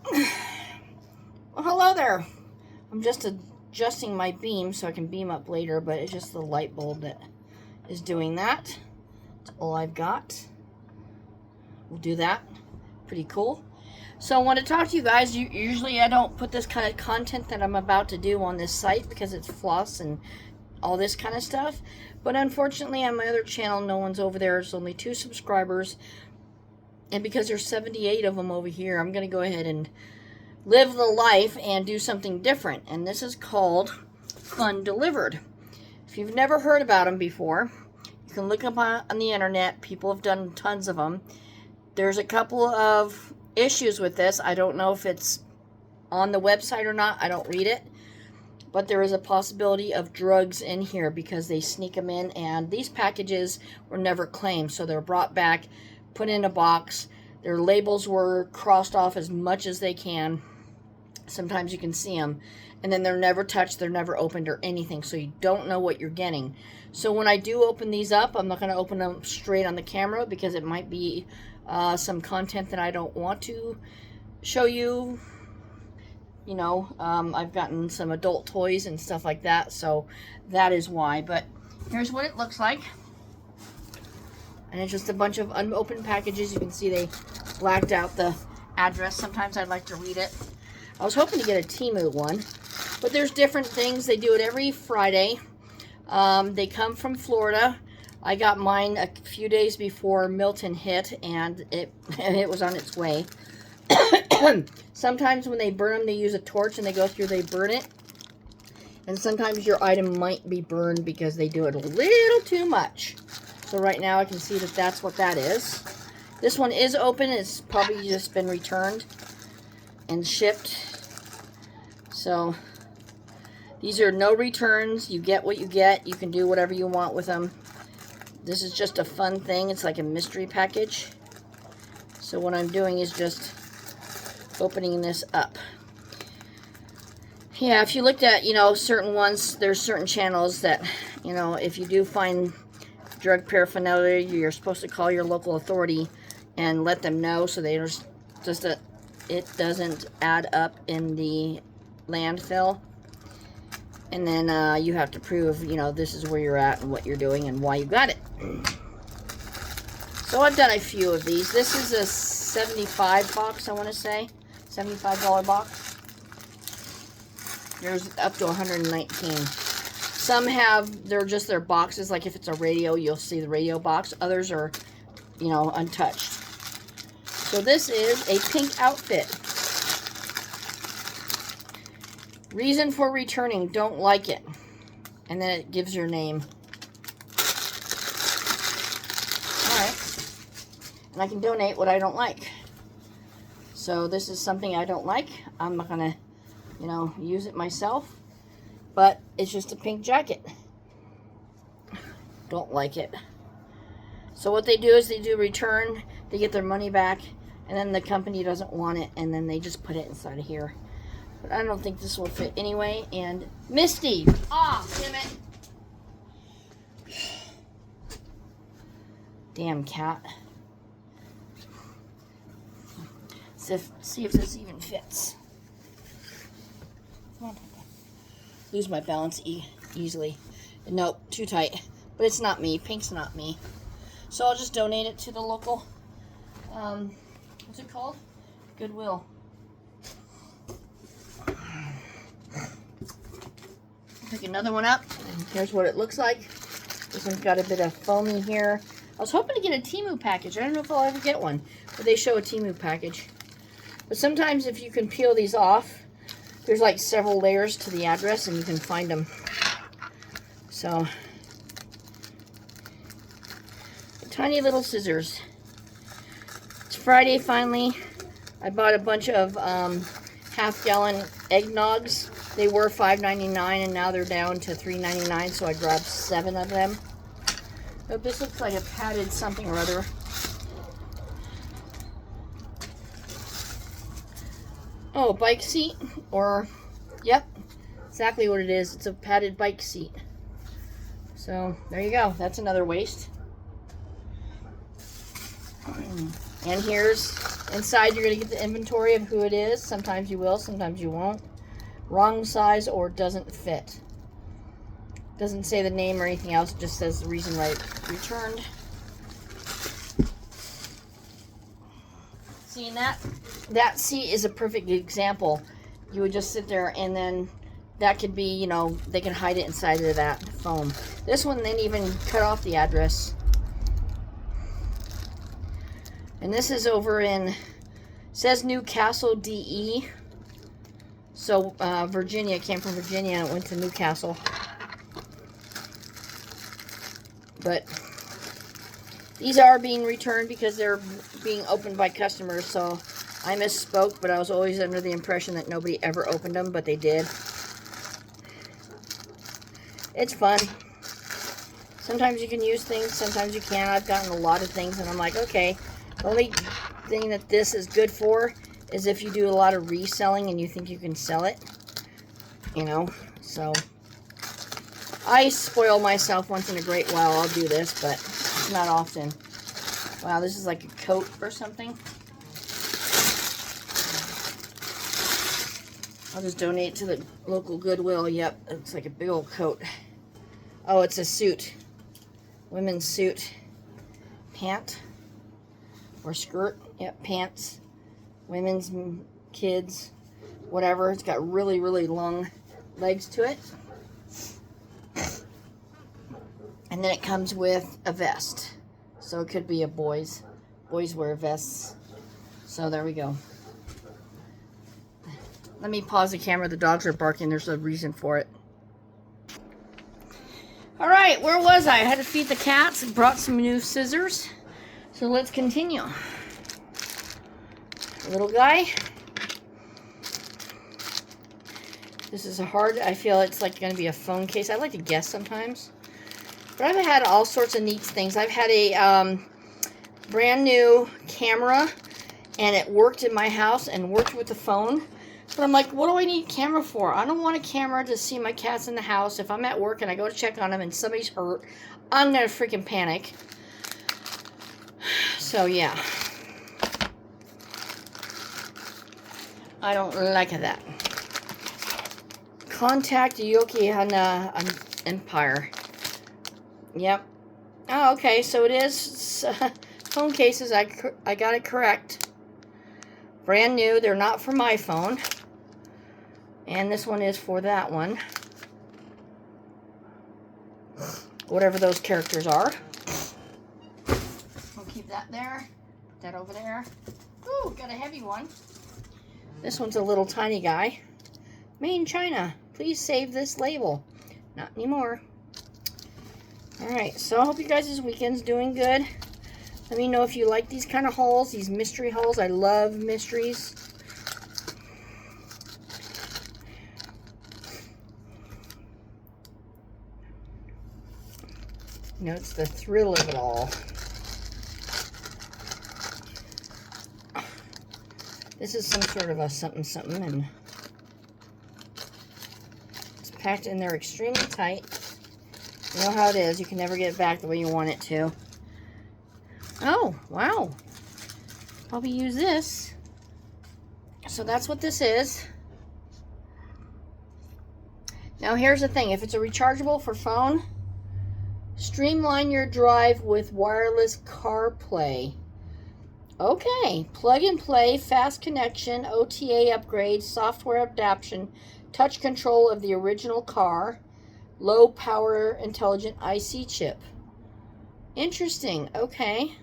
Well, hello there. I'm just adjusting my beam so I can beam up later, but it's just the light bulb that is doing that. That's all I've got. We'll do that. Pretty cool. So I want to talk to you guys. Usually I don't put this kind of content that I'm about to do on this site because it's floss and all this kind of stuff. But unfortunately on my other channel, no one's over there. There's only 2 subscribers. And because there's 78 of them over here, I'm going to go ahead and live the life and do something different. And this is called Fun Delivered. If you've never heard about them before, you can look up on the internet. People have done tons of them. There's a couple of issues with this. I don't know if it's on the website or not. I don't read it. But there is a possibility of drugs in here because they sneak them in. And these packages were never claimed. So they're brought back, put in a box. Their labels were crossed off as much as they can. Sometimes you can see them. And then they're never touched, they're never opened or anything. So you don't know what you're getting. So when I do open these up, I'm not going to open them straight on the camera because it might be some content that I don't want to show you. You know, I've gotten some adult toys and stuff like that. So that is why. But here's what it looks like. And it's just a bunch of unopened packages. You can see they blacked out the address. Sometimes I'd like to read it. I was hoping to get a Temu one. But there's different things. They do it every Friday. They come from Florida. I got mine a few days before Milton hit. And it was on its way. Sometimes when they burn them, they use a torch and they go through, they burn it. And sometimes your item might be burned because they do it a little too much. So right now I can see that that's what that is. This one is open. It's probably just been returned and shipped. So these are no returns. You get what you get. You can do whatever you want with them. This is just a fun thing. It's like a mystery package. So what I'm doing is just opening this up. Yeah, if you looked at, you know, certain ones, there's certain channels that, you know, if you do find drug paraphernalia, you're supposed to call your local authority and let them know so they just it doesn't add up in the landfill. And then you have to prove, you know, this is where you're at and what you're doing and why you got it. So I've done a few of these. This is a 75 box, I want to say. $75 box. There's up to 119. Some have, they're just their boxes. Like if it's a radio, you'll see the radio box. Others are, you know, untouched. So this is a pink outfit. Reason for returning, don't like it. And then it gives your name. Alright. And I can donate what I don't like. So this is something I don't like. I'm not going to, you know, use it myself. But it's just a pink jacket. Don't like it. So what they do is they do return. They get their money back. And then the company doesn't want it. And then they just put it inside of here. But I don't think this will fit anyway. And Misty! Ah, damn it. Damn cat. See if this even fits. Come on. Lose my balance easily. Nope, too tight. But it's not me. Pink's not me. So I'll just donate it to the local, what's it called? Goodwill. Pick another one up. And here's what it looks like. This one's got a bit of foamy here. I was hoping to get a Temu package. I don't know if I'll ever get one. But they show a Temu package. But sometimes if you can peel these off, there's like several layers to the address and you can find them. So, tiny little scissors. It's Friday finally. I bought a bunch of half-gallon eggnogs. They were $5.99 and now they're down to $3.99, so I grabbed 7 of them. But this looks like a padded something or other. Oh, bike seat, or, yep, exactly what it is. It's a padded bike seat. So, there you go. That's another waste. And here's Inside, you're going to get the inventory of who it is. Sometimes you will, sometimes you won't. Wrong size or doesn't fit. Doesn't say the name or anything else. It just says the reason why it returned. Seeing that? That seat is a perfect example. You would just sit there and then that could be, you know, they can hide it inside of that foam. This one, they didn't even cut off the address. And this is over in, says Newcastle, DE. So, Virginia, it came from Virginia and it went to Newcastle. But these are being returned because they're being opened by customers. So, I misspoke, but I was always under the impression that nobody ever opened them, but they did. It's fun. Sometimes you can use things, sometimes you can't. I've gotten a lot of things, and I'm like, okay. The only thing that this is good for is if you do a lot of reselling and you think you can sell it. You know, so I spoil myself once in a great while. I'll do this, but it's not often. Wow, this is like a coat or something. I'll just donate to the local Goodwill. Yep, it looks like a big old coat. Oh, it's a suit. Women's suit. Pant. Or skirt. Yep, pants. Women's, kids, whatever. It's got really, really long legs to it. And then it comes with a vest. So it could be a boys. Boys wear vests. So there we go. Let me pause the camera. The dogs are barking. There's a reason for it. Alright, where was I? I had to feed the cats and brought some new scissors. So let's continue. Little guy. This is a hard, I feel it's like going to be a phone case. I like to guess sometimes. But I've had all sorts of neat things. I've had a brand new camera and it worked in my house and worked with the phone. But I'm like, what do I need a camera for? I don't want a camera to see my cats in the house. If I'm at work and I go to check on them and somebody's hurt, I'm going to freaking panic. So, yeah. I don't like that. Contact Yokohama Empire. Yep. Oh, okay. So it is phone cases. I got it correct. Brand new. They're not for my phone. And this one is for that one. Whatever those characters are. We'll keep that there. Put that over there. Ooh, got a heavy one. This one's a little tiny guy. Made in China. Please save this label. Not anymore. Alright, so I hope you guys' weekend's doing good. Let me know if you like these kind of hauls, these mystery hauls. I love mysteries. You know, it's the thrill of it all. This is some sort of a something, and it's packed in there extremely tight. You know how it is. You can never get it back the way you want it to. Oh, wow. Probably use this. So that's what this is. Now here's the thing. If it's a rechargeable for phone, streamline your drive with wireless CarPlay. Okay, plug and play, fast connection, OTA upgrade, software adaptation, touch control of the original car, low power intelligent IC chip. Interesting, okay.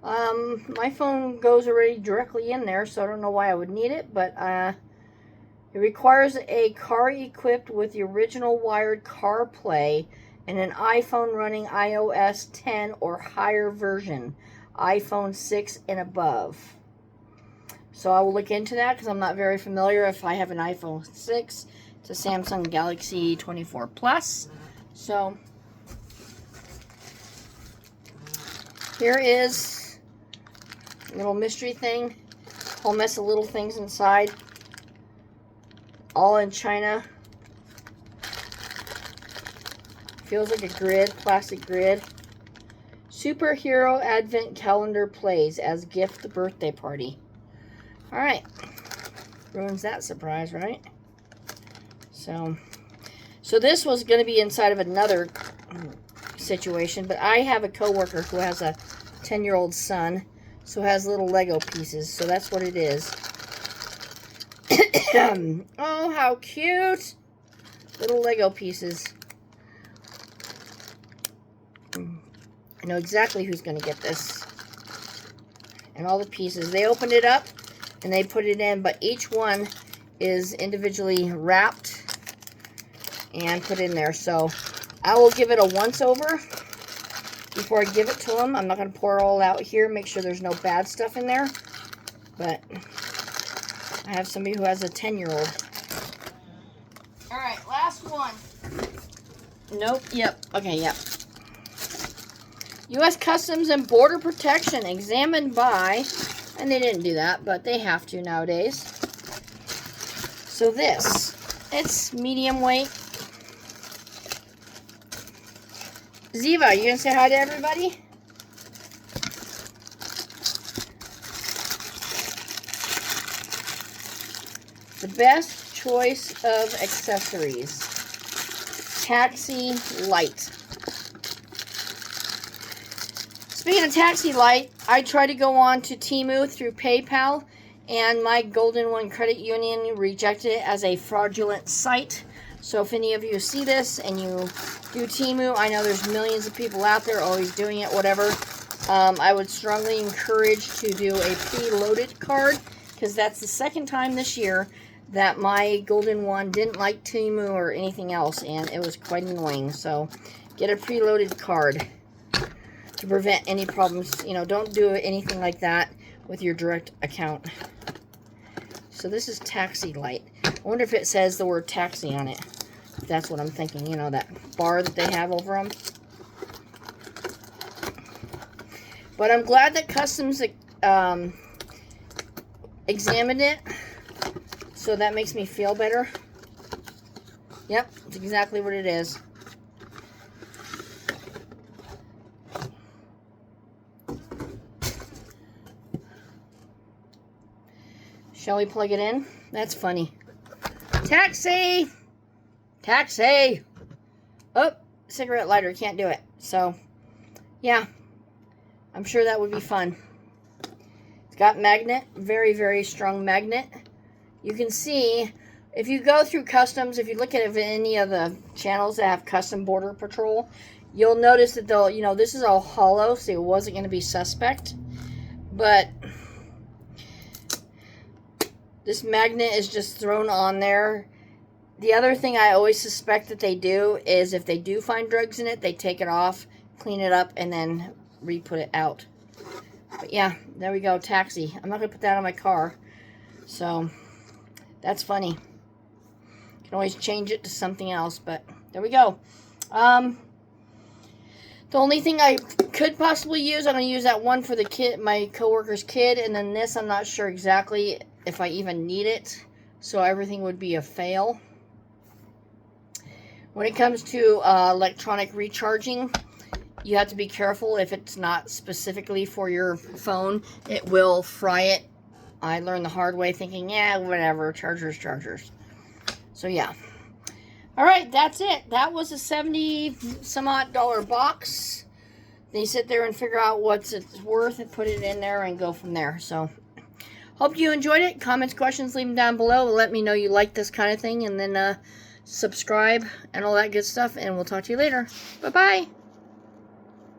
My phone goes already directly in there, so I don't know why I would need it, but it requires a car equipped with the original wired CarPlay and an iPhone running iOS 10 or higher version, iPhone 6 and above. So I will look into that because I'm not very familiar. If I have an iPhone 6, it's a Samsung Galaxy 24 Plus. So here is a little mystery thing. Whole mess of little things inside. All in China. Feels like a grid, plastic grid. Superhero Advent Calendar Plays as Gift Birthday Party. All right. Ruins that surprise, right? So this was going to be inside of another situation, but I have a coworker who has a 10-year-old son, so has little Lego pieces, so that's what it is. Oh, how cute! Little Lego pieces. I know exactly who's going to get this. And all the pieces. They opened it up and they put it in, but each one is individually wrapped and put in there. So I will give it a once over before I give it to them. I'm not going to pour it all out here. Make sure there's no bad stuff in there. But I have somebody who has a 10-year-old. All right, last one. Nope. Yep. Okay, yep. U.S. Customs and Border Protection examined by, and they didn't do that, but they have to nowadays. So this, it's medium weight. Ziva, you gonna say hi to everybody? The best choice of accessories. Taxi Light. Speaking of Taxi Light, I tried to go on to Temu through PayPal, and my Golden One Credit Union rejected it as a fraudulent site. So if any of you see this and you do Temu, I know there's millions of people out there always doing it, whatever. I would strongly encourage to do a preloaded card, because that's the second time this year that my Golden One didn't like Temu or anything else, and it was quite annoying. So get a preloaded card to prevent any problems. You know, don't do anything like that with your direct account. So this is Taxi Light. I wonder if it says the word taxi on it. That's what I'm thinking. You know, that bar that they have over them. But I'm glad that Customs examined it. So that makes me feel better. Yep, it's exactly what it is. Shall we plug it in? That's funny. Taxi! Taxi! Oh, cigarette lighter. Can't do it. So, yeah. I'm sure that would be fun. It's got magnet. Very, very strong magnet. You can see, if you go through Customs, if you look at any of the channels that have Custom Border Patrol, you'll notice that they'll, you know, this is all hollow, so it wasn't going to be suspect. But this magnet is just thrown on there. The other thing I always suspect that they do is if they do find drugs in it, they take it off, clean it up, and then re-put it out. But yeah, there we go, Taxi. I'm not going to put that on my car. So, that's funny. You can always change it to something else, but there we go. The only thing I could possibly use, I'm going to use that one for the kid, my coworker's kid, and then this, I'm not sure exactly if I even need it, so everything would be a fail. When it comes to electronic recharging, you have to be careful. If it's not specifically for your phone, it will fry it. I learned the hard way, thinking, yeah, whatever, chargers. So yeah. Alright, that's it. That was a $70-some-odd box. Then you sit there and figure out what's it's worth and put it in there and go from there. So, hope you enjoyed it. Comments, questions, leave them down below. Let me know you like this kind of thing. And then subscribe and all that good stuff. And we'll talk to you later. Bye-bye.